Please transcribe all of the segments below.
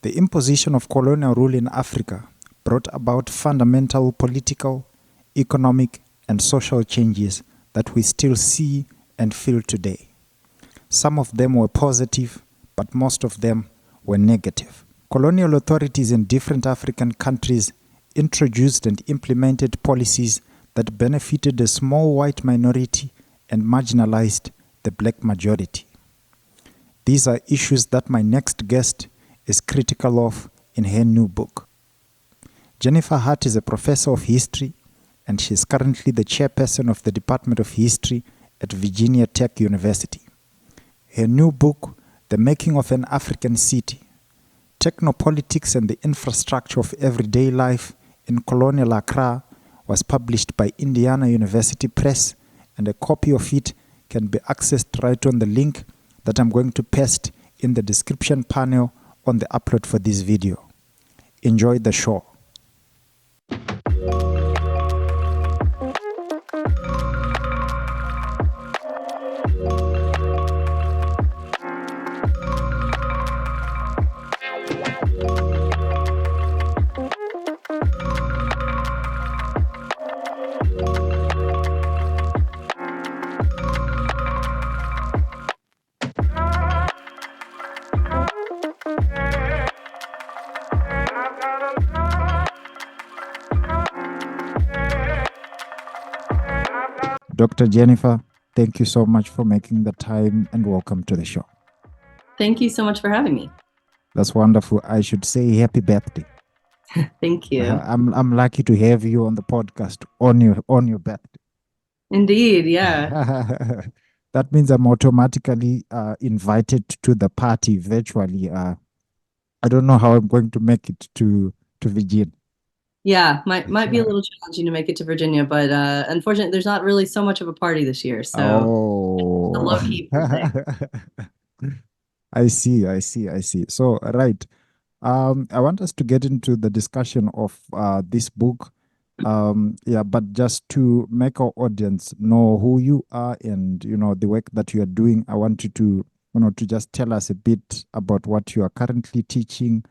The imposition of colonial rule in Africa brought about fundamental political, economic, and social changes that we still see and feel today. Some of them were positive, but most of them were negative. Colonial authorities in different African countries introduced and implemented policies that benefited a small white minority and marginalized the black majority. These are issues that my next guest is critical of in her new book. Jennifer Hart is a professor of history, and she is currently the chairperson of the Department of History at Virginia Tech University. Her new book, The Making of an African City, Technopolitics and the Infrastructure of Everyday Life in Colonial Accra, was published by Indiana University Press, and a copy of it can be accessed right on the link that I'm going to paste in the description panel on the upload for this video. Enjoy the show. Dr. Jennifer, thank you so much for making the time and welcome to the show. Thank you so much for having me. That's wonderful. I should say happy birthday. Thank you. I'm lucky to have you on the podcast on your birthday. Indeed, yeah. That means I'm automatically invited to the party virtually. I don't know how I'm going to make it to Virginia. Yeah, might be a little challenging to make it to Virginia, but unfortunately, there's not really so much of a party this year. So a low-key birthday. I see. So, right. I want us to get into the discussion of this book. But just to make our audience know who you are and, the work that you are doing, I want you to, to just tell us a bit about what you are currently teaching,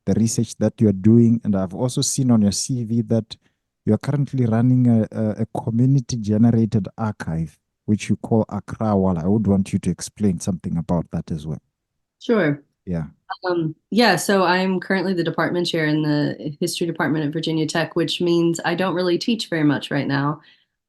the research that you are doing. And I've also seen on your CV that you are currently running a community-generated archive, which you call Accra. I would want you to explain something about that as well. Sure. Yeah. So I'm currently the department chair in the history department at Virginia Tech, which means I don't really teach very much right now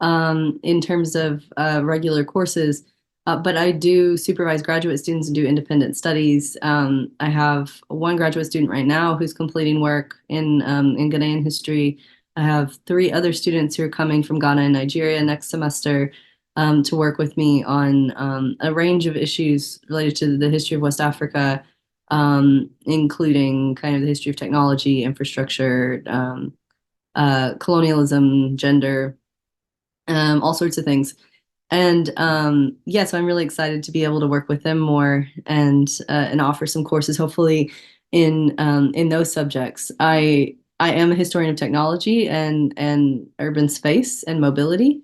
in terms of regular courses. But I do supervise graduate students and do independent studies. I have one graduate student right now who's completing work in Ghanaian history. I have 3 other students who are coming from Ghana and Nigeria next semester to work with me on a range of issues related to the history of West Africa, including kind of the history of technology, infrastructure, colonialism, gender, all sorts of things. And so I'm really excited to be able to work with them more and offer some courses, hopefully in those subjects. I am a historian of technology and urban space and mobility.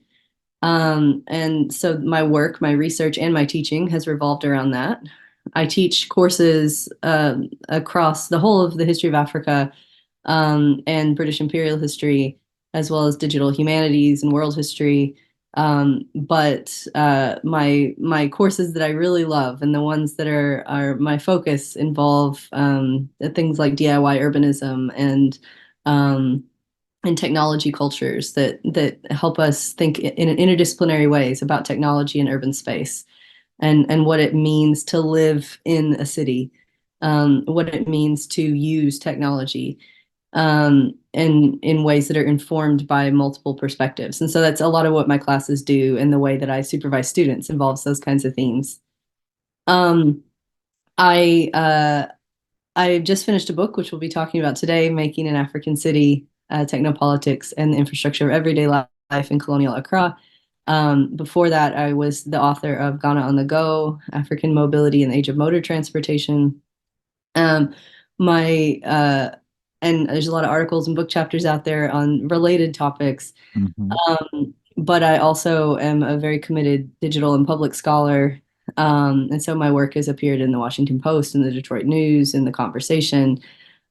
And so my work, my research, and my teaching has revolved around that. I teach courses across the whole of the history of Africa and British imperial history, as well as digital humanities and world history. But my courses that I really love and the ones that are my focus involve things like DIY urbanism and technology cultures that help us think in interdisciplinary ways about technology and urban space and what it means to live in a city, what it means to use technology in ways that are informed by multiple perspectives. And so that's a lot of what my classes do, and the way that I supervise students involves those kinds of themes. I just finished a book, which we'll be talking about today, Making an African City, Technopolitics and the Infrastructure of Everyday Life in Colonial Accra. Before that, I was the author of Ghana on the Go, African Mobility in the Age of Motor Transportation. And there's a lot of articles and book chapters out there on related topics. Mm-hmm. But I also am a very committed digital and public scholar. And so my work has appeared in the Washington Post and the Detroit News and The Conversation.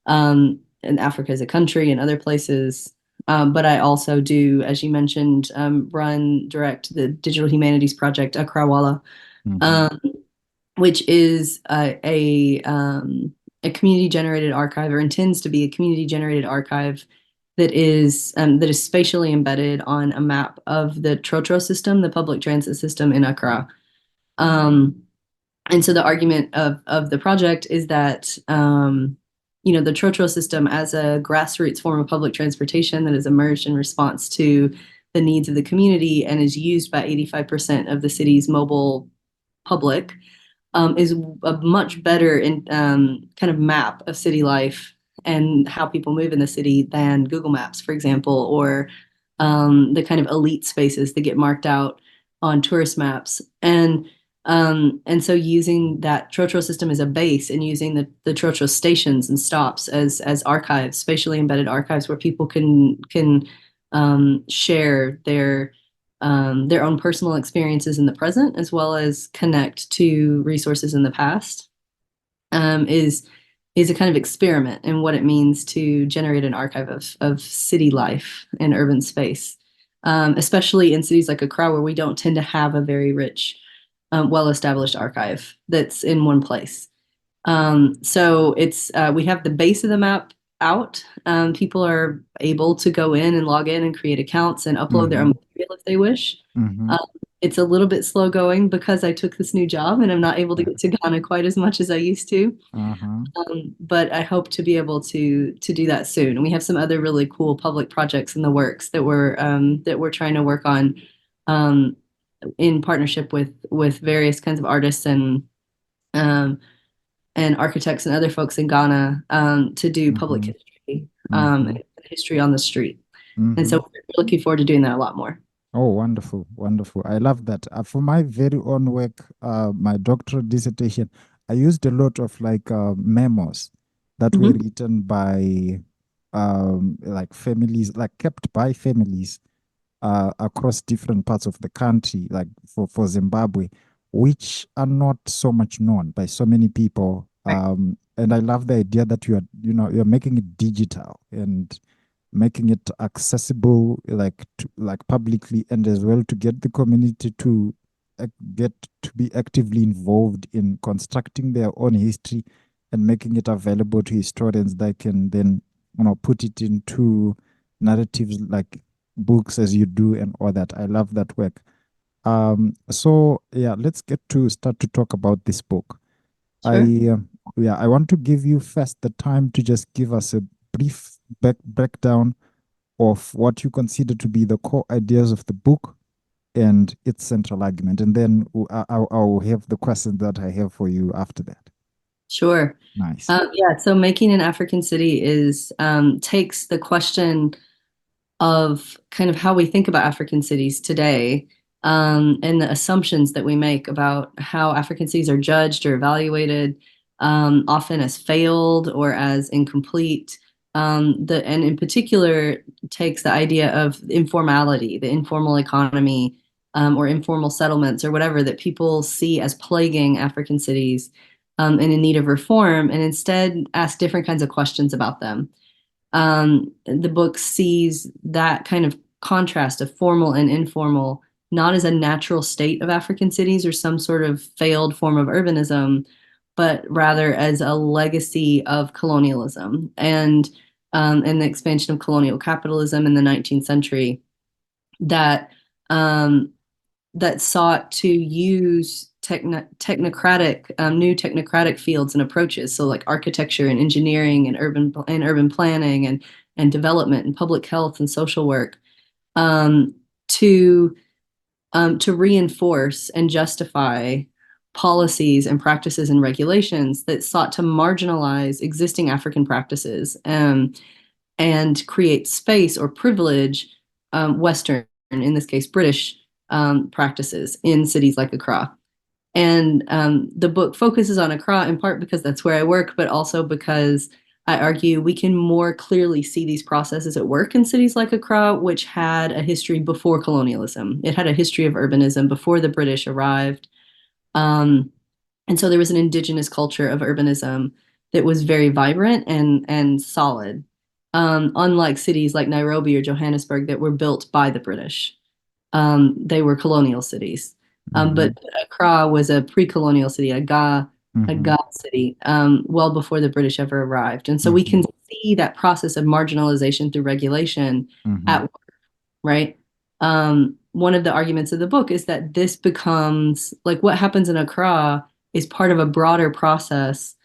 and Africa as a country and other places. But I also do, as you mentioned, direct the Digital Humanities Project, Accra, Mm-hmm. um, which is a community-generated archive, or intends to be a community-generated archive that is spatially embedded on a map of the Trotro system, the public transit system in Accra. Um, and so the argument of the project is that the Trotro system, as a grassroots form of public transportation that has emerged in response to the needs of the community and is used by 85% of the city's mobile public, is a much better kind of map of city life and how people move in the city than Google Maps, for example, or the kind of elite spaces that get marked out on tourist maps. And so using that Trotro system as a base and using the Trotro stations and stops as archives, spatially embedded archives where people can share their own personal experiences in the present, as well as connect to resources in the past, is a kind of experiment in what it means to generate an archive of city life and urban space, especially in cities like Accra, where we don't tend to have a very rich, well-established archive that's in one place. So we have the base of the map out. People are able to go in and log in and create accounts and upload their own Mm-hmm. material if they wish. Mm-hmm. Um, it's a little bit slow going because I took this new job and I'm not able to get to Ghana quite as much as I used to. Uh-huh. But I hope to be able to do that soon. And we have some other really cool public projects in the works that we're trying to work on, um, in partnership with various kinds of artists um, and architects and other folks in Ghana, to do public Mm-hmm. history, Mm-hmm. and history on the street. And Mm-hmm. so we're looking forward to doing that a lot more. Oh, wonderful, wonderful. I love that. For my very own work, my doctoral dissertation, I used a lot of memos that were Mhm. written by like families, like kept by families across different parts of the country, like for Zimbabwe, which are not so much known by so many people. Right. And I love the idea that you're making it digital and making it accessible, like publicly, and as well to get the community to get to be actively involved in constructing their own history and making it available to historians that can then put it into narratives like books as you do and all that. I love that work. So yeah, let's get to start to talk about this book. Sure. I yeah, I want to give you first the time to just give us a brief breakdown of what you consider to be the core ideas of the book and its central argument, and then I'll have the questions that I have for you after that. Sure. Nice. Yeah. So making an African city is takes the question of kind of how we think about African cities today, and the assumptions that we make about how African cities are judged or evaluated, often as failed or as incomplete. And in particular takes the idea of informality, the informal economy, or informal settlements or whatever that people see as plaguing African cities, and in need of reform, and instead ask different kinds of questions about them. The book sees that kind of contrast of formal and informal not as a natural state of African cities or some sort of failed form of urbanism, but rather as a legacy of colonialism and the expansion of colonial capitalism in the 19th century that um, that sought to use technocratic new technocratic fields and approaches, so like architecture and engineering and urban planning and development and public health and social work, um, to to reinforce and justify policies and practices and regulations that sought to marginalize existing African practices, and create space or privilege, Western, in this case British, practices in cities like Accra. And the book focuses on Accra in part because that's where I work, but also because I argue we can more clearly see these processes at work in cities like Accra, which had a history before colonialism. It had a history of urbanism before the British arrived. Um, and so there was an indigenous culture of urbanism that was very vibrant and solid, unlike cities like Nairobi or Johannesburg that were built by the British. They were colonial cities. Mm-hmm. But Accra was a pre-colonial city, a Mm-hmm. Ga city, well before the British ever arrived. And so we Mm-hmm. can see that process of marginalization through regulation Mm-hmm. at work, right? One of the arguments of the book is that this becomes like what happens in Accra is part of a broader process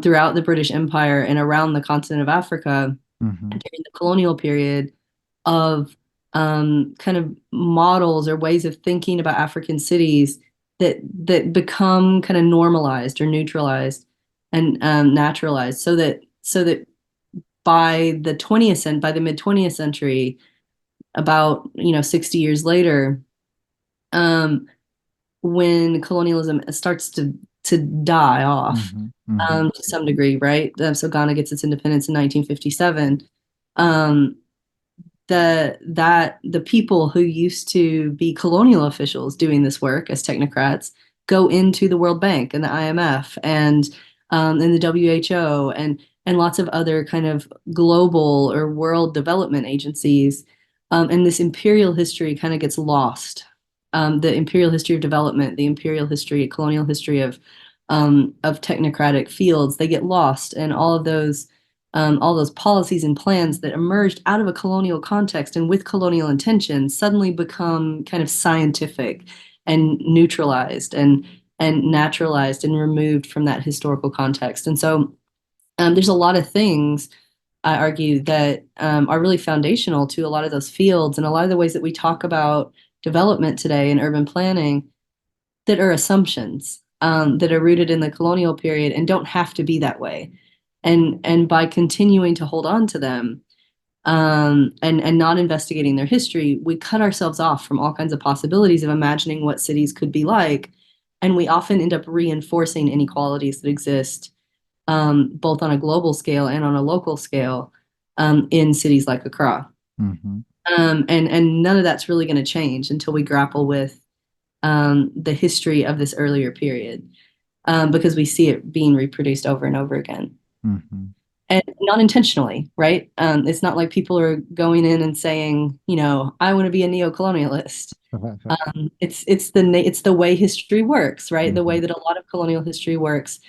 throughout the British Empire and around the continent of Africa Mm-hmm. during the colonial period of kind of models or ways of thinking about African cities that become kind of normalized or neutralized and naturalized, so that by the mid 20th century, about 60 years later, um, when colonialism starts to die off Mm-hmm. Mm-hmm. to some degree, right? So Ghana gets its independence in 1957. Um, the people who used to be colonial officials doing this work as technocrats go into the World Bank and the IMF and the WHO and lots of other kind of global or world development agencies. And this imperial history kind of gets lost. The imperial history of development, the imperial history, colonial history of technocratic fields, they get lost, and all those policies and plans that emerged out of a colonial context and with colonial intentions suddenly become kind of scientific and neutralized and naturalized and removed from that historical context. And so there's a lot of things I argue that are really foundational to a lot of those fields and a lot of the ways that we talk about development today in urban planning that are assumptions that are rooted in the colonial period and don't have to be that way. And by continuing to hold on to them and not investigating their history, we cut ourselves off from all kinds of possibilities of imagining what cities could be like. And we often end up reinforcing inequalities that exist both on a global scale and on a local scale in cities like Accra. Mm-hmm. And none of that's really going to change until we grapple with the history of this earlier period because we see it being reproduced over and over again. Mm-hmm. And not intentionally, right? It's not like people are going in and saying, I want to be a neo-colonialist. It's the way history works, right? The Mm-hmm. way that a lot of colonial history works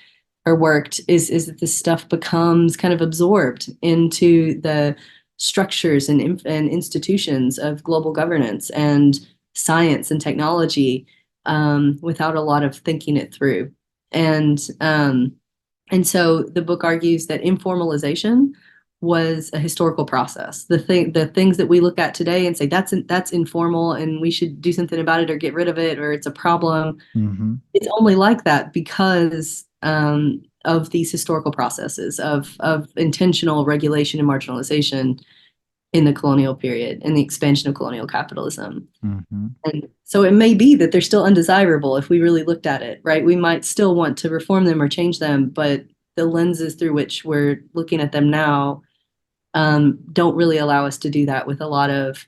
or worked is that this stuff becomes kind of absorbed into the structures and institutions of global governance and science and technology without a lot of thinking it through. And so the book argues that informalization was a historical process. The things that we look at today and say that's informal and we should do something about it or get rid of it or it's a problem. Mm-hmm. It's only like that because of these historical processes of intentional regulation and marginalization in the colonial period and the expansion of colonial capitalism. Mm-hmm. And so it may be that they're still undesirable if we really looked at it, right? We might still want to reform them or change them, but the lenses through which we're looking at them now don't really allow us to do that with a lot of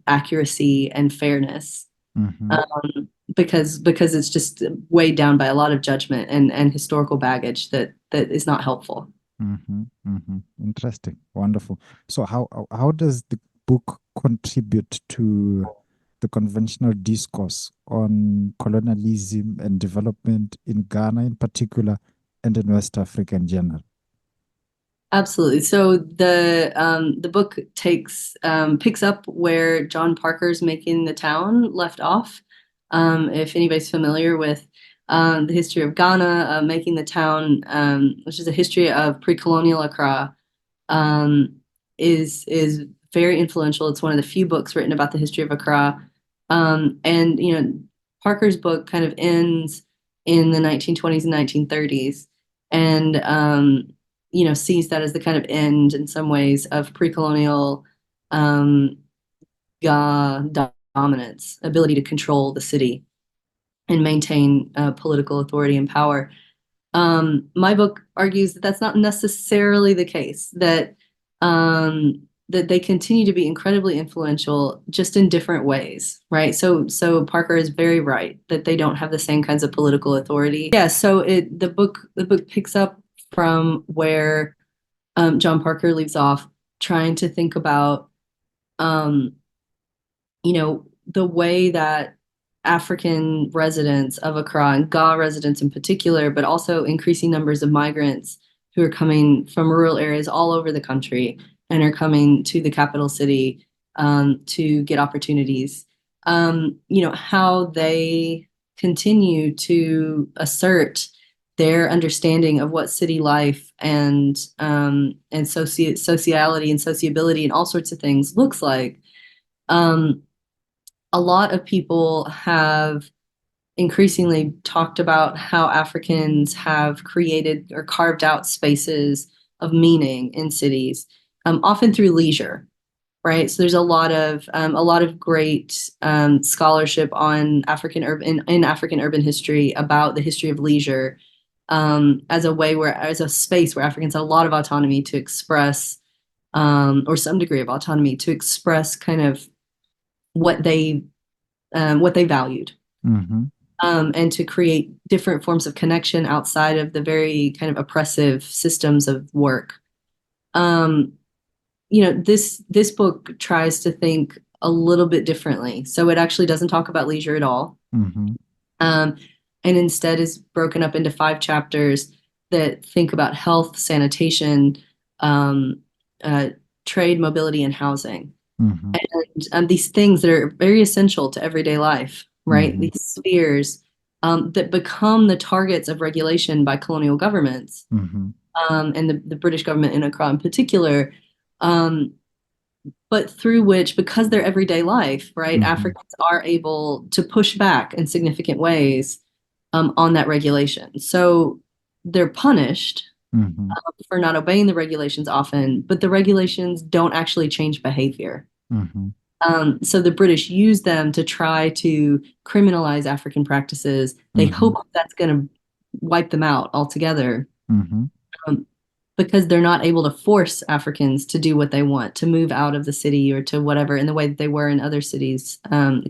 accuracy and fairness. Mm-hmm. Because it's just weighed down by a lot of judgment and historical baggage that is not helpful. Mm-hmm. Mm-hmm. Interesting. Wonderful. So how does the book contribute to the conventional discourse on colonialism and development in Ghana in particular and in West Africa in general? Absolutely. So the book picks up where John Parker's Making the Town left off. If anybody's familiar with the history of Ghana, Making the Town, which is a history of pre-colonial Accra, um, is very influential. It's one of the few books written about the history of Accra. And Parker's book kind of ends in the 1920s and 1930s, and sees that as the kind of end in some ways of pre-colonial um, dominance, ability to control the city and maintain political authority and power. My book argues that that's not necessarily the case, that they continue to be incredibly influential just in different ways, right? So Parker is very right that they don't have the same kinds of political authority. Yeah, so the book picks up from where John Parker leaves off, trying to think about, um, the way that African residents of Accra and Ga residents in particular, but also increasing numbers of migrants who are coming from rural areas all over the country and are coming to the capital city to get opportunities. How they continue to assert their understanding of what city life and sociality and sociability and all sorts of things looks like. Um, a lot of people have increasingly talked about how Africans have created or carved out spaces of meaning in cities, often through leisure, right? So there's a lot of great scholarship on African urban history about the history of leisure as a space where Africans had a lot of autonomy to express or some degree of autonomy to express kind of what they valued, Mm-hmm. and to create different forms of connection outside of the very kind of oppressive systems of work. Um, this book tries to think a little bit differently. So it actually doesn't talk about leisure at all, Mm-hmm. um, and instead is broken up into 5 chapters that think about health, sanitation, um, uh, trade, mobility, and housing. Mm-hmm. And these things that are very essential to everyday life, right? Mm-hmm. These spheres that become the targets of regulation by colonial governments, Mm-hmm. and the British government in Accra in particular, um, but through which, because they're everyday life, right, Mm-hmm. Africans are able to push back in significant ways on that regulation. So they're punished Mm-hmm. for not obeying the regulations often, but the regulations don't actually change behavior. Mm-hmm. So the British use them to try to criminalize African practices. They Mm-hmm. hope that's going to wipe them out altogether, Mm-hmm. um, because they're not able to force Africans to do what they want, to move out of the city or to whatever in the way that they were in other cities,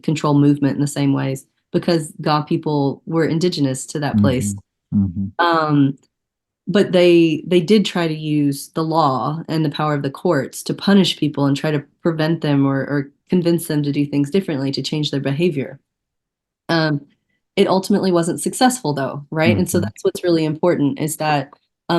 control movement in the same ways, because Ga people were indigenous to that Mm-hmm. place. Mm-hmm. Um, but they did try to use the law and the power of the courts to punish people and try to prevent them or convince them to do things differently to change their behavior. Um, it ultimately wasn't successful though, right? And so Mm-hmm. that's what's really important is that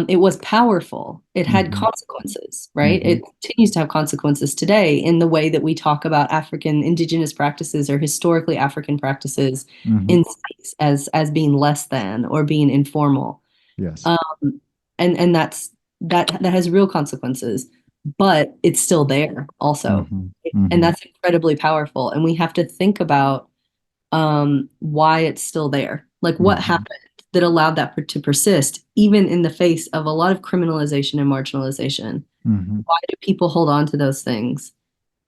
it was powerful. It had Mm-hmm. consequences, right? Mm-hmm. It continues to have consequences today in the way that we talk about African indigenous practices or historically African practices Mm-hmm. in cities as being less than or being informal. Yes. Um, and that has real consequences, but it's still there also. Mm-hmm. And Mm-hmm. that's incredibly powerful. And we have to think about why it's still there. Like what Mm-hmm. happened that allowed that to persist, even in the face of a lot of criminalization and marginalization. Mm-hmm. Why do people hold on to those things?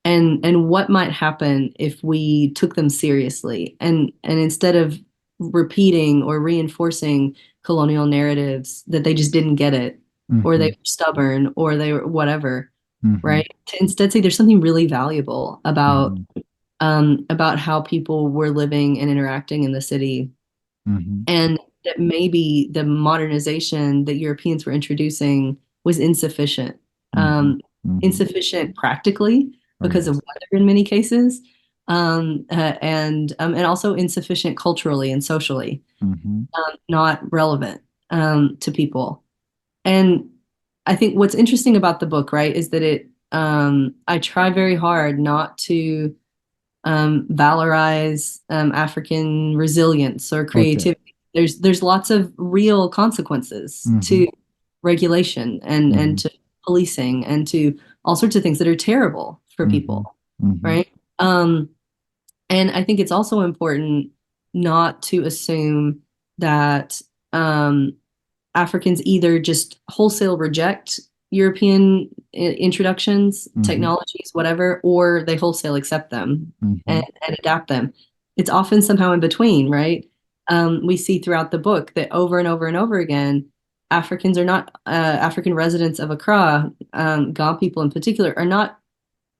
And what might happen if we took them seriously and instead of repeating or reinforcing colonial narratives that they just didn't get it or they Mm-hmm. were stubborn or they were whatever, Mm-hmm. right? To instead say there's something really valuable Mm-hmm. about how people were living and interacting in the city, Mm-hmm. and that maybe the modernization that Europeans were introducing was insufficient, Mm-hmm. um, Mm-hmm. insufficient practically Oh because of yes. weather in many cases, and also insufficient culturally and socially, Mm-hmm. not relevant to people. And I think what's interesting about the book, right, is that I try very hard not to valorize African resilience or Okay. creativity. There's lots of real consequences Mm-hmm. to regulation Mm-hmm. and to policing and to all sorts of things that are terrible for Mm-hmm. people, Mm-hmm. right? Um, and I think it's also important not to assume that um, Africans either just wholesale reject European introductions, Mm-hmm. technologies, whatever, or they wholesale accept them Mm-hmm. and adapt them. It's often somehow in between, right? We see throughout the book that over and over and over again, African residents of Accra, Ga people in particular, are not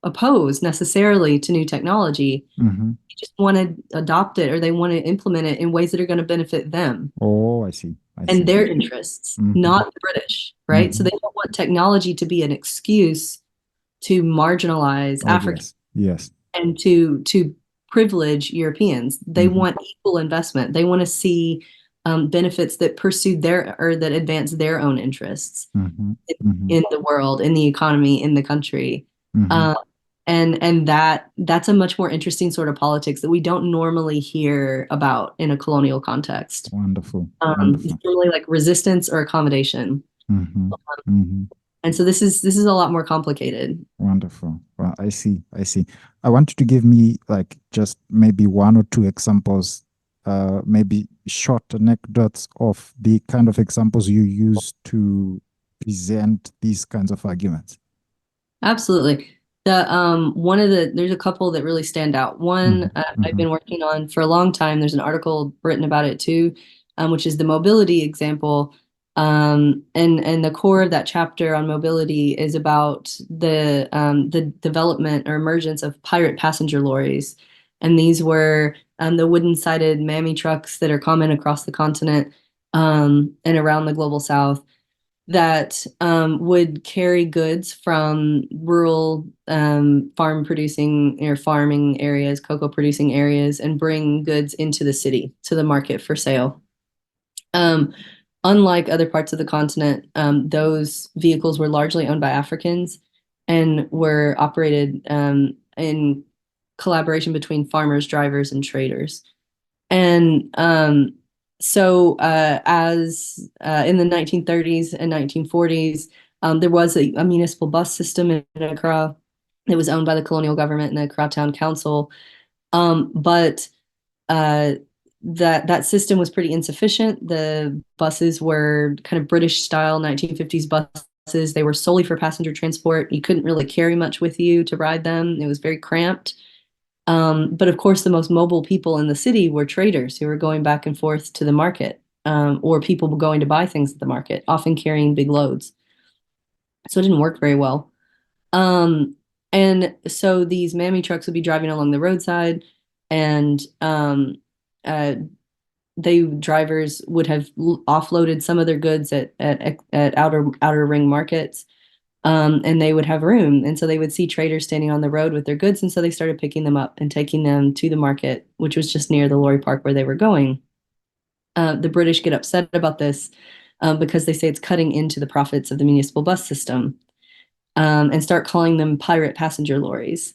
opposed necessarily to new technology. Mm-hmm. They just want to adopt it or they want to implement it in ways that are going to benefit them Oh, I see. I and see. their interests, Mm-hmm. not the British, right? So Mm-hmm. they don't want technology to be an excuse to marginalize Oh, Africans yes. Yes. and to privilege Europeans. They Mm-hmm. want equal investment. They want to see benefits that pursue their or that advance their own interests Mm-hmm. Mm-hmm. in the world, in the economy, in the country. Mm-hmm. Um, and that's a much more interesting sort of politics that we don't normally hear about in a colonial context. Wonderful. It's Wonderful. normally like resistance or accommodation. Mm-hmm. Mm-hmm. And so this is a lot more complicated. Wonderful. Well, I see. I see. I want you to give me like just maybe one or two examples, maybe short anecdotes of the kind of examples you use to present these kinds of arguments. Absolutely. There's a couple that really stand out. Mm-hmm. One I've Mm-hmm. been working on for a long time. There's an article written about it too, which is the mobility example. And the core of that chapter on mobility is about the development or emergence of pirate passenger lorries. And these were the wooden-sided mammy trucks that are common across the continent and around the global south that would carry goods from rural farm producing or farming areas, cocoa producing areas, and bring goods into the city to the market for sale. Um, Unlike other parts of the continent, those vehicles were largely owned by Africans and were operated in collaboration between farmers, drivers, and traders. And as in the 1930s and 1940s, there was a municipal bus system in Accra that was owned by the colonial government and the Accra Town Council. But uh, that system was pretty insufficient. The buses were kind of British style 1950s buses. They were solely for passenger transport. You couldn't really carry much with you to ride them. It was very cramped. But of course, the most mobile people in the city were traders who were going back and forth to the market, or people going to buy things at the market, often carrying big loads. So it didn't work very well. Um, and so these mammy trucks would be driving along the roadside, and uh, they drivers would have offloaded some of their goods at outer ring markets, and they would have room. And so they would see traders standing on the road with their goods. And so they started picking them up and taking them to the market, which was just near the lorry park where they were going. The British get upset about this because they say it's cutting into the profits of the municipal bus system and start calling them pirate passenger lorries.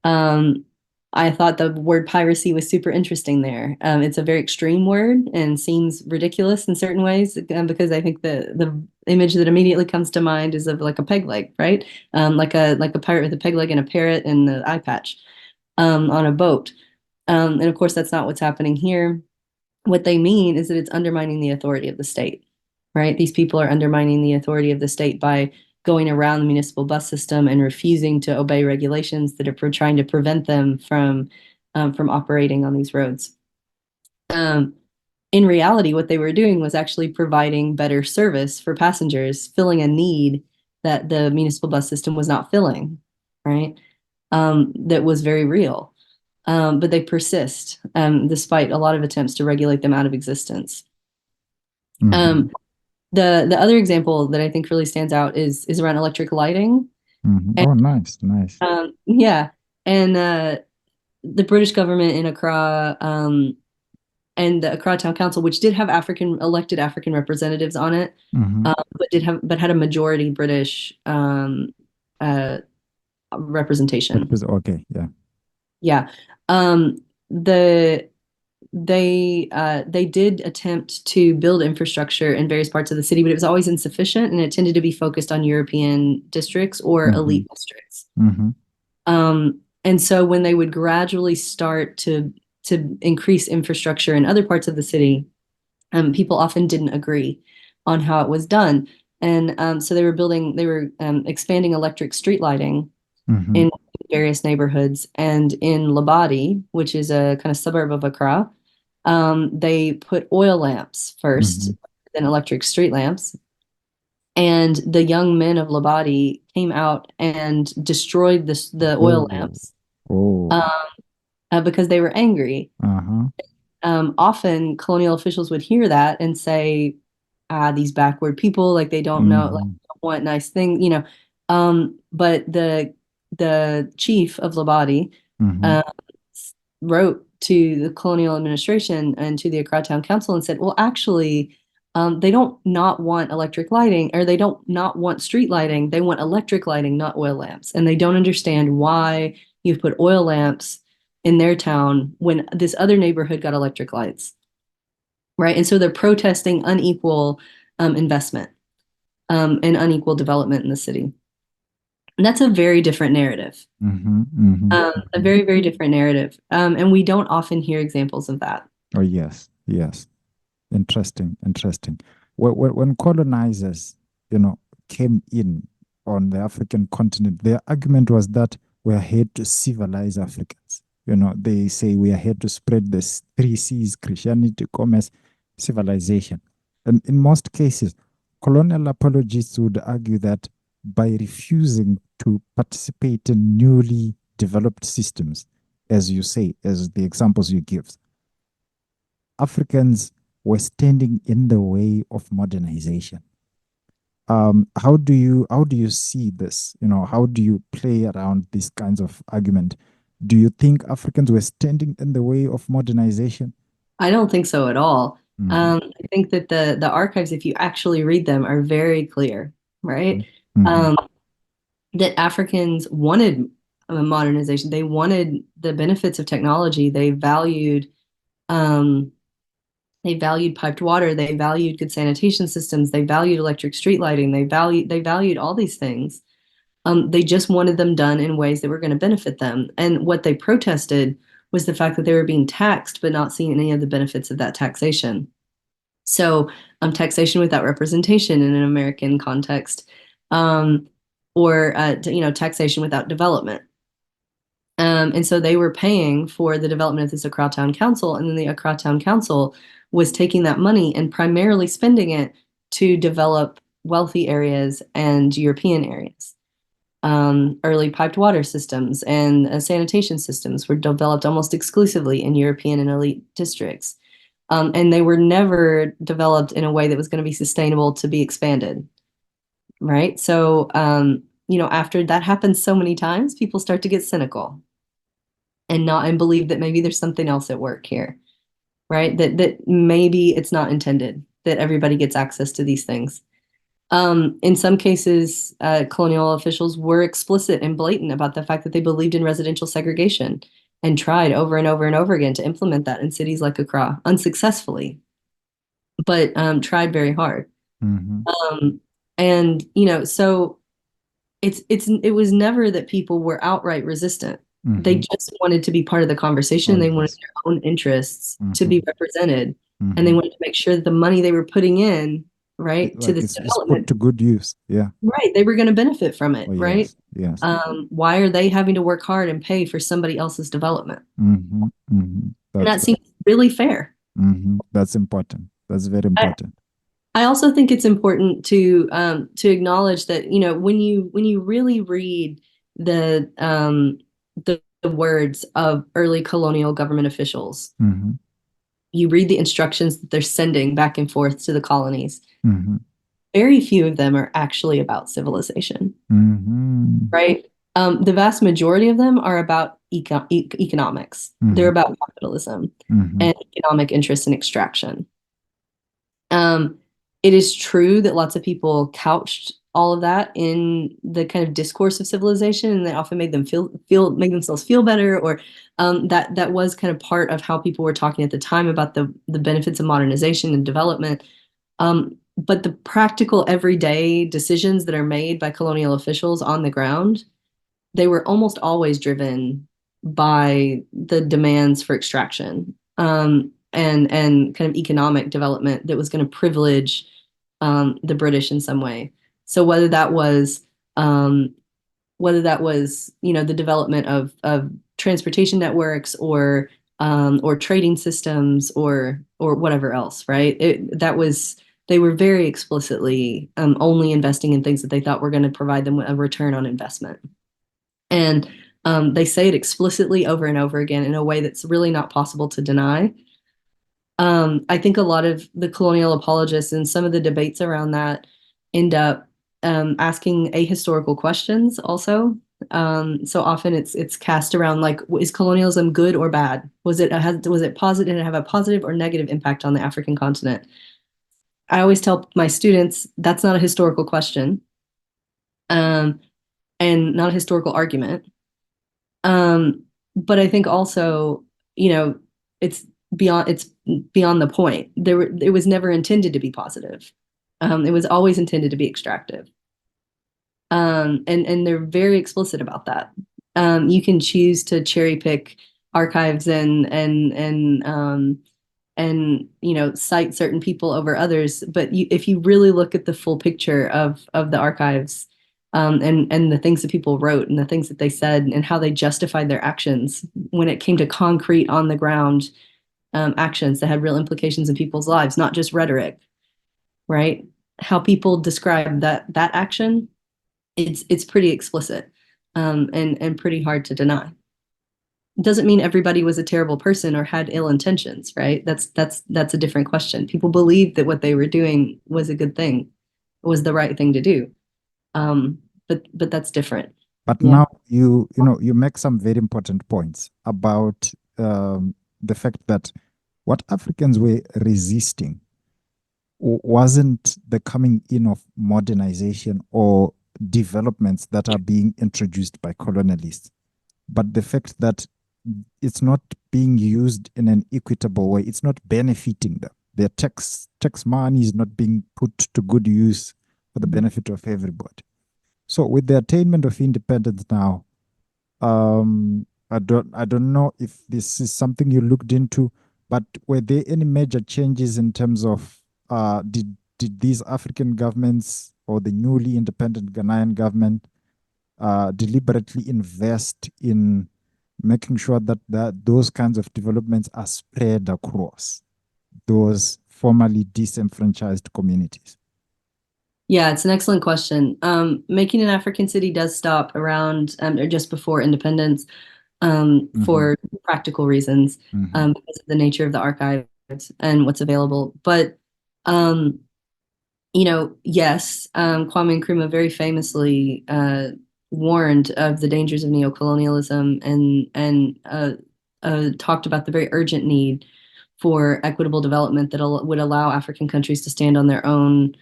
Um, I thought the word piracy was super interesting there. It's a very extreme word and seems ridiculous in certain ways because I think the image that immediately comes to mind is of like a peg leg, right? Like a pirate with a peg leg and a parrot and the eye patch on a boat. And of course, that's not what's happening here. What they mean is that it's undermining the authority of the state, right? These people are undermining the authority of the state by going around the municipal bus system and refusing to obey regulations that are trying to prevent them from operating on these roads. Um, in reality, what they were doing was actually providing better service for passengers, filling a need that the municipal bus system was not filling, right? That was very real. But they persist despite a lot of attempts to regulate them out of existence. Mm-hmm. Um, the other example that I think really stands out is around electric lighting. Mm-hmm. And Oh, nice, nice. yeah, and the British government in Accra and the Accra Town Council, which did have elected African representatives on it, Mm-hmm. but had a majority British uh, representation. Okay, yeah. Yeah, um, the they did attempt to build infrastructure in various parts of the city, but it was always insufficient, and it tended to be focused on European districts or Mm-hmm. elite districts. Mm-hmm. And so when they would gradually start to increase infrastructure in other parts of the city, people often didn't agree on how it was done. And so they were expanding electric street lighting Mm-hmm. in various neighborhoods. And in Labadi, which is a kind of suburb of Accra, they put oil lamps first, Mm-hmm. then electric street lamps. And the young men of Labadi came out and destroyed the oil Oh, lamps oh, um, because they were angry. uh-huh. Often colonial officials would hear that and say, ah, these backward people, like they don't know, like Mm-hmm. don't want nice things, you know. But the chief of Labadi Mm-hmm. uh, wrote to the colonial administration and to the Accra Town Council and said, well, actually, they don't not want electric lighting, or they don't not want street lighting. They want electric lighting, not oil lamps. And they don't understand why you've put oil lamps in their town when this other neighborhood got electric lights, right? And so they're protesting unequal investment and unequal development in the city. And that's a very different narrative, Mm-hmm. Mm-hmm. a Mm-hmm. very, very different narrative. And we don't often hear examples of that. Oh, yes, yes. Interesting, interesting. When colonizers, came in on the African continent, their argument was that we are here to civilize Africans. They say we are here to spread the three C's: Christianity, commerce, civilization. And in most cases, colonial apologists would argue that by refusing to participate in newly developed systems, as you say, as the examples you give, Africans were standing in the way of modernization. How do you see this? How do you play around these kinds of argument? Do you think Africans were standing in the way of modernization? I don't think so at all. Mm-hmm. I think that the archives, if you actually read them, are very clear, right? Mm-hmm. Um, that Africans wanted a modernization. They wanted the benefits of technology. Um, they valued piped water. They valued good sanitation systems. They valued electric street lighting. They valued all these things. They just wanted them done in ways that were going to benefit them. And what they protested was the fact that they were being taxed, but not seeing any of the benefits of that taxation. So, taxation without representation in an American context, um, or taxation without development. And so they were paying for the development of this Accra Town Council, and then the Accra Town Council was taking that money and primarily spending it to develop wealthy areas and European areas. Early piped water systems and sanitation systems were developed almost exclusively in European and elite districts. And they were never developed in a way that was going to be sustainable to be expanded, right? So, after that happens so many times, people start to get cynical and believe that maybe there's something else at work here, right? That maybe it's not intended that everybody gets access to these things. In some cases, colonial officials were explicit and blatant about the fact that they believed in residential segregation and tried over and over and over again to implement that in cities like Accra, unsuccessfully, but tried very hard. Mm-hmm. Um, and so it was never that people were outright resistant. They Mm-hmm. just wanted to be part of the conversation. Oh, They wanted yes. their own interests to Mm-hmm. be represented, and they Mm-hmm. wanted to make sure that the money they were putting in, right, to Like this it's put development, to good use. Yeah. right, they were going to benefit from Oh, it, right? yes. Yes. Why are they having to work hard and pay for somebody else's development? Mm-hmm. Mm-hmm. And That's that seems really fair. mm-hmm. That's important. That's very I, important. I also think it's important to acknowledge that, when you really read the words of early colonial government officials, Mm-hmm. you read the instructions that they're sending back and forth to the colonies. Mm-hmm. Very few of them are actually about civilization, Mm-hmm. right? The vast majority of them are about economics. They're Mm-hmm. about capitalism Mm-hmm. and economic interest and extraction. Um, it is true that lots of people couched all of that in the kind of discourse of civilization, and they often made them make themselves feel better, or that was kind of part of how people were talking at the time about the benefits of modernization and development. But the practical everyday decisions that are made by colonial officials on the ground, they were almost always driven by the demands for extraction, and kind of economic development that was going to privilege the British in some way. So um, whether that was the development of transportation networks, or trading systems, or whatever else, right? That was they were very explicitly only investing in things that they thought were going to provide them a return on investment. And they say it explicitly over and over again in a way that's really not possible to deny. I think a lot of the colonial apologists and some of the debates around that end up asking ahistorical questions also. So often it's cast around like, is colonialism good or bad? Was it positive? Did it have a positive or negative impact on the African continent? I always tell my students that's not a historical question, um, and not a historical argument. But I think also, you know, it's it's beyond the point. It was never intended to be positive. It was always intended to be extractive. And they're very explicit about that. You can choose to cherry pick archives and cite certain people over others, but if you really look at the full picture of the archives, and the things that people wrote and the things that they said and how they justified their actions when it came to concrete on the ground actions that had real implications in people's lives, not just rhetoric, right? How people describe that action, it's pretty explicit, and pretty hard to deny. It doesn't mean everybody was a terrible person or had ill intentions, right? That's a different question. People believed that what they were doing was a good thing, was the right thing to do. But that's different. But Yeah. now you make some very important points about the fact that what Africans were resisting wasn't the coming in of modernization or developments that are being introduced by colonialists, but the fact that it's not being used in an equitable way. It's not benefiting them. Their tax money is not being put to good use for the benefit of everybody. So with the attainment of independence now, I don't know if this is something you looked into, but were there any major changes in terms of did these African governments or the newly independent Ghanaian government deliberately invest in making sure that those kinds of developments are spread across those formerly disenfranchised communities? Yeah, it's an excellent question. Making an African city does stop around or just before independence, Mm-hmm. for practical reasons, Mm-hmm. because of the nature of the archives and what's available. But um, yes, Kwame Nkrumah very famously warned of the dangers of neocolonialism and talked about the very urgent need for equitable development that would allow African countries to stand on their own,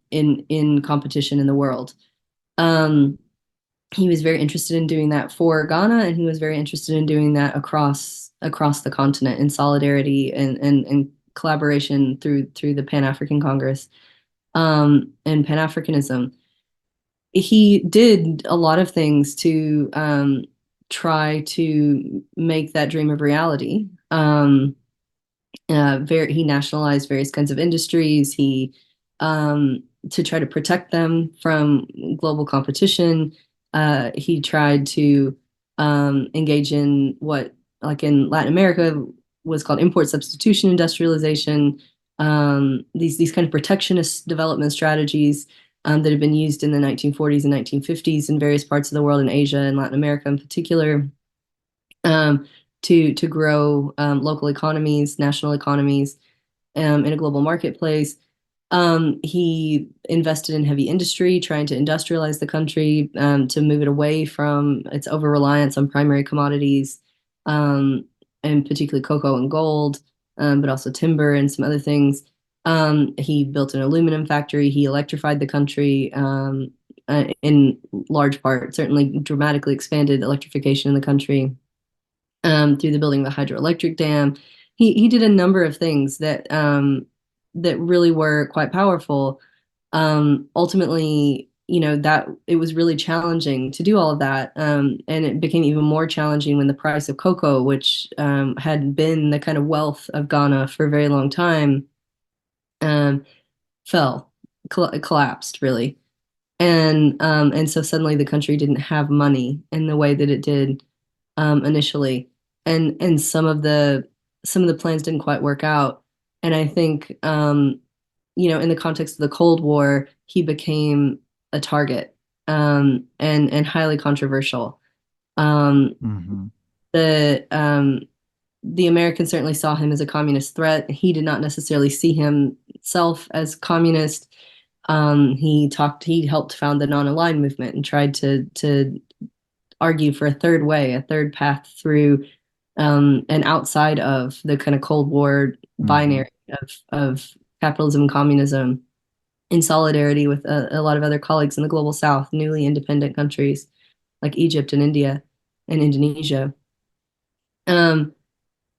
in competition in the world. Um, he was very interested in doing that for Ghana, and he was very interested in doing that across the continent in solidarity and collaboration through the Pan-African Congress, and Pan-Africanism. He did a lot of things to try to make that dream a reality. He nationalized various kinds of industries. He To try to protect them from global competition. He tried to engage in what, like in Latin America, was called import substitution industrialization. These kind of protectionist development strategies that have been used in the 1940s and 1950s in various parts of the world, in Asia and Latin America in particular, um, to grow local economies, national economies, in a global marketplace. He invested in heavy industry, trying to industrialize the country, to move it away from its over-reliance on primary commodities, um, and particularly cocoa and gold, but also timber and some other things. He built an aluminum factory. He electrified the country, in large part, certainly dramatically expanded electrification in the country, through the building of the hydroelectric dam. He did a number of things that really were quite powerful. Ultimately, that it was really challenging to do all of that, and it became even more challenging when the price of cocoa, which had been the kind of wealth of Ghana for a very long time, um, fell, collapsed really, and so suddenly the country didn't have money in the way that it did initially, and some of the plans didn't quite work out. And I think in the context of the Cold War, he became a target, and highly controversial. Um, Mm-hmm. the Americans certainly saw him as a communist threat. He did not necessarily see himself as communist. He helped found the non-aligned movement and tried to argue for a third way, a third path through, and outside of the kind of Cold War Mm-hmm. binary of capitalism and communism, in solidarity with a lot of other colleagues in the global South, newly independent countries like Egypt and India and Indonesia. Um,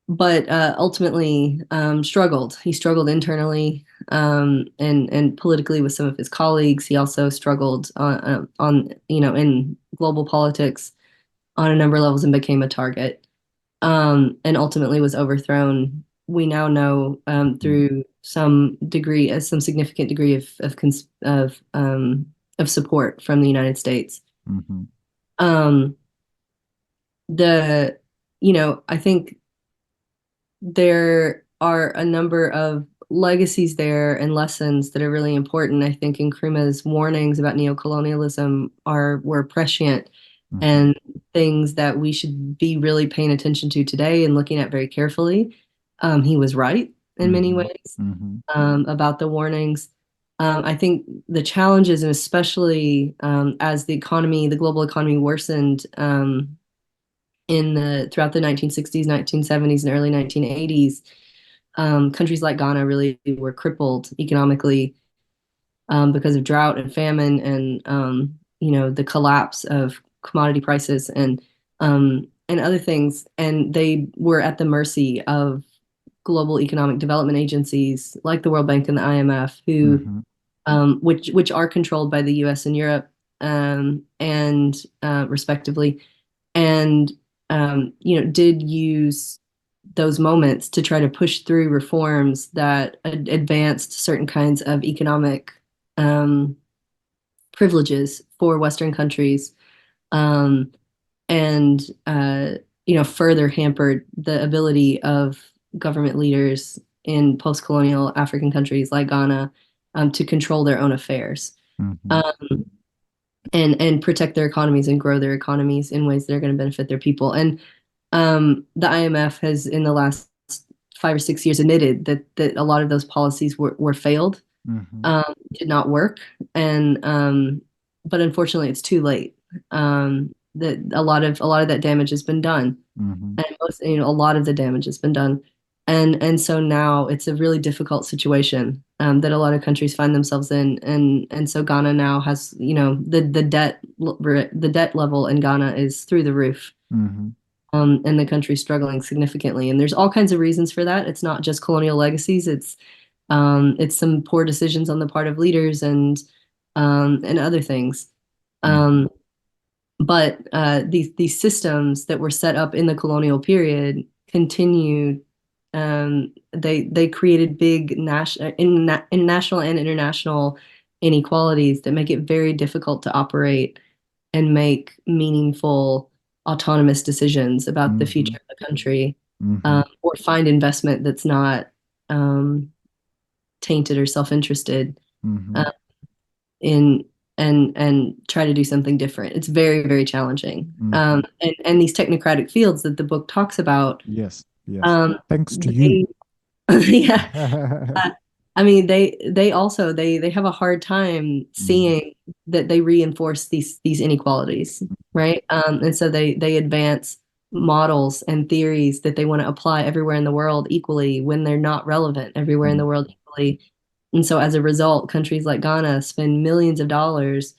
but ultimately struggled. He struggled internally, and politically with some of his colleagues. He also struggled in global politics on a number of levels and became a target, and ultimately was overthrown. We now know, through some significant degree of support from the United States. Mm-hmm. Um, the I think there are a number of legacies there and lessons that are really important. I think Nkrumah's warnings about neocolonialism were prescient Mm-hmm. and things that we should be really paying attention to today and looking at very carefully. He was right in many Mm-hmm. ways, Mm-hmm. about the warnings. I think the challenges, and especially as the global economy worsened, throughout the 1960s, 1970s, and early 1980s, countries like Ghana really were crippled economically, because of drought and famine, and the collapse of commodity prices, and other things, and they were at the mercy of global economic development agencies like the World Bank and the IMF, who Mm-hmm. which are controlled by the U.S. and Europe, and respectively, and did use those moments to try to push through reforms that advanced certain kinds of economic, um, privileges for Western countries, um, and further hampered the ability of government leaders in post-colonial African countries like Ghana, to control their own affairs, Mm-hmm. um, and protect their economies and grow their economies in ways that are going to benefit their people. And the IMF has, in the last 5 or 6 years, admitted that a lot of those policies were failed, Mm-hmm. did not work, and but unfortunately, it's too late. That a lot of that damage has been done, Mm-hmm. and a lot of the damage has been done, and so now it's a really difficult situation, that a lot of countries find themselves in, and so Ghana now has, the debt level in Ghana is through the roof, Mm-hmm. and the country's struggling significantly. And there's all kinds of reasons for that. It's not just colonial legacies. It's some poor decisions on the part of leaders, and other things. Mm-hmm. Um, but these systems that were set up in the colonial period continue. They created big national and international inequalities that make it very difficult to operate and make meaningful autonomous decisions about the Mm-hmm. future of the country, Mm-hmm. or find investment that's not, um, tainted or self-interested, Mm-hmm. uh, in and try to do something different. It's very, very challenging. Mm-hmm. And these technocratic fields that the book talks about, Yes, yes. um, Thanks to you. they, yeah, uh, I mean, they have a hard time Mm-hmm. seeing that they reinforce these inequalities, right? And so they advance models and theories that they want to apply everywhere in the world equally when they're not relevant everywhere in the world equally. And so as a result, countries like Ghana spend millions of dollars,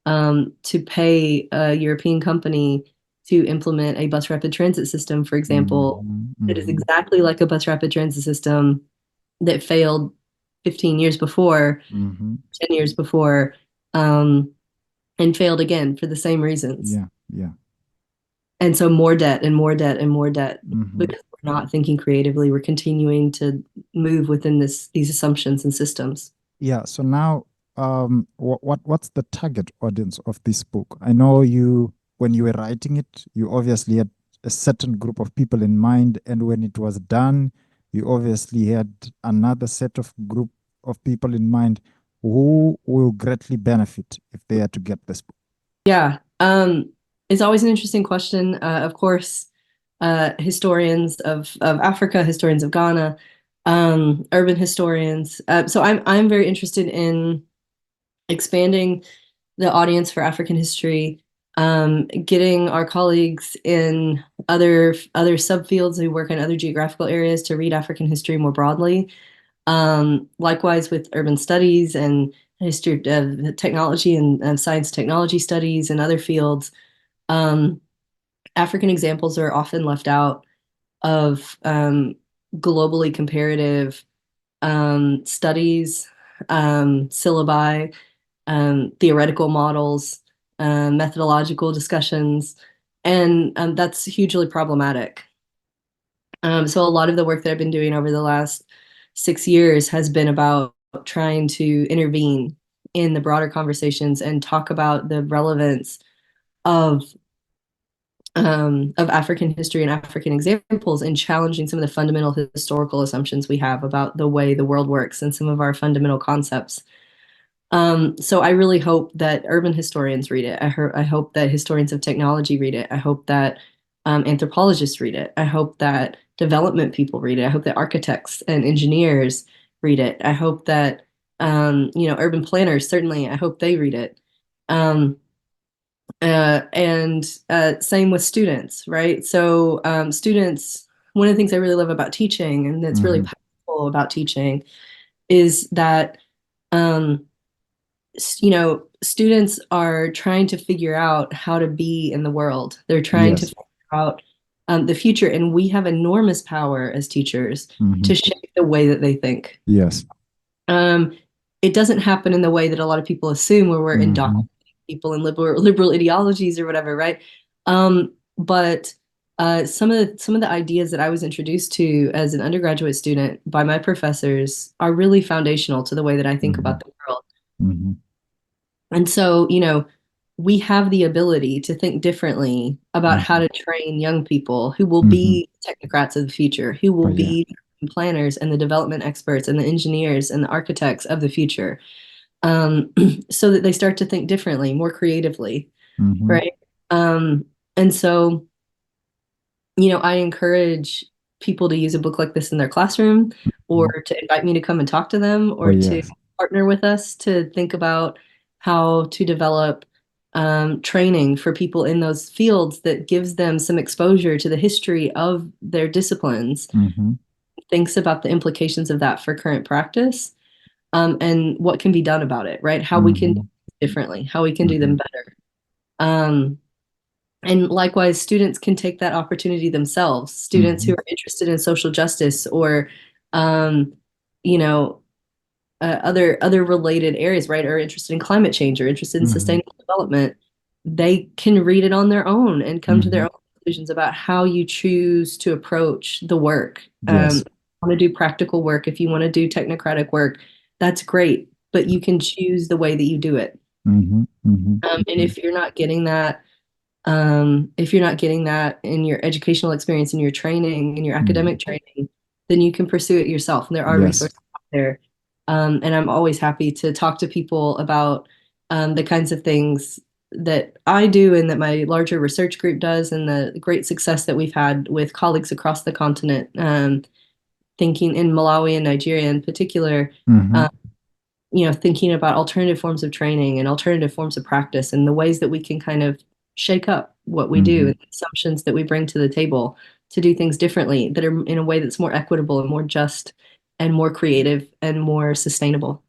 to pay a European company to implement a bus rapid transit system, for example, Mm-hmm. that is Mm-hmm. exactly like a bus rapid transit system that failed 15 years before, Mm-hmm. 10 years before, um, and failed again for the same reasons. Yeah, yeah. And so more debt and more debt and more debt, Mm-hmm. because we're not thinking creatively. We're continuing to move within these assumptions and systems. Yeah. So now, what's the target audience of this book? I know you, when you were writing it, you obviously had a certain group of people in mind, and when it was done, you obviously had another set of group of people in mind who will greatly benefit if they are to get this book? Yeah, it's always an interesting question. Of course, historians of Africa, historians of Ghana, urban historians. So I'm very interested in expanding the audience for African history, getting our colleagues in other subfields who work in other geographical areas to read African history more broadly. Likewise with urban studies and history of technology and science technology studies and other fields. Um, African examples are often left out of globally comparative studies, syllabi, theoretical models, methodological discussions, and that's hugely problematic. So a lot of the work that I've been doing over the last 6 years has been about trying to intervene in the broader conversations and talk about the relevance of African history and African examples and challenging some of the fundamental historical assumptions we have about the way the world works and some of our fundamental concepts. So I really hope that urban historians read it. I hope that historians of technology read it. I hope that anthropologists read it. I hope that development people read it. I hope that architects and engineers read it. I hope that urban planners, certainly, I hope they read it. And same with students, right? So students, one of the things I really love about teaching, and that's really powerful about teaching, is that students are trying to figure out how to be in the world. They're trying to Yes. figure out the future, and we have enormous power as teachers to shape the way that they think. Yes. Um, it doesn't happen in the way that a lot of people assume, where we're indoctrinating people in liberal ideologies or whatever, right? But some of the ideas that I was introduced to as an undergraduate student by my professors are really foundational to the way that I think about the world. And so, we have the ability to think differently about how to train young people who will be technocrats of the future, who will be planners and the development experts and the engineers and the architects of the future, so that they start to think differently, more creatively, right? And so, I encourage people to use a book like this in their classroom or to invite me to come and talk to them or to partner with us to think about how to develop training for people in those fields that gives them some exposure to the history of their disciplines, thinks about the implications of that for current practice, and what can be done about it, right? How we can do it differently, how we can do them better. And likewise, students can take that opportunity themselves. Students who are interested in social justice or, you know, other related areas, right, are interested in climate change or interested in sustainable development, they can read it on their own and come to their own conclusions about how you choose to approach the work. Yes. If you want to do practical work, if you want to do technocratic work, that's great, but you can choose the way that you do it. And if you're not getting that, in your educational experience, in your training, in your academic training, then you can pursue it yourself. And there are resources out there. And I'm always happy to talk to people about the kinds of things that I do and that my larger research group does, and the great success that we've had with colleagues across the continent, thinking in Malawi and Nigeria in particular, thinking about alternative forms of training and alternative forms of practice and the ways that we can kind of shake up what we do and the assumptions that we bring to the table to do things differently that are in a way that's more equitable and more just and more creative and more sustainable.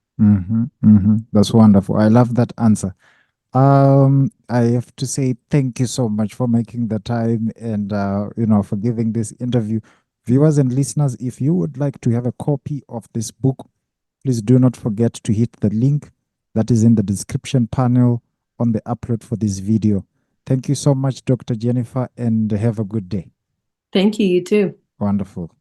That's wonderful. I love that answer. I have to say thank you so much for making the time and for giving this interview. Viewers and listeners, if you would like to have a copy of this book, please do not forget to hit the link that is in the description panel on the upload for this video. Thank you so much, Dr. Jennifer, and have a good day. Thank you, you too. Wonderful.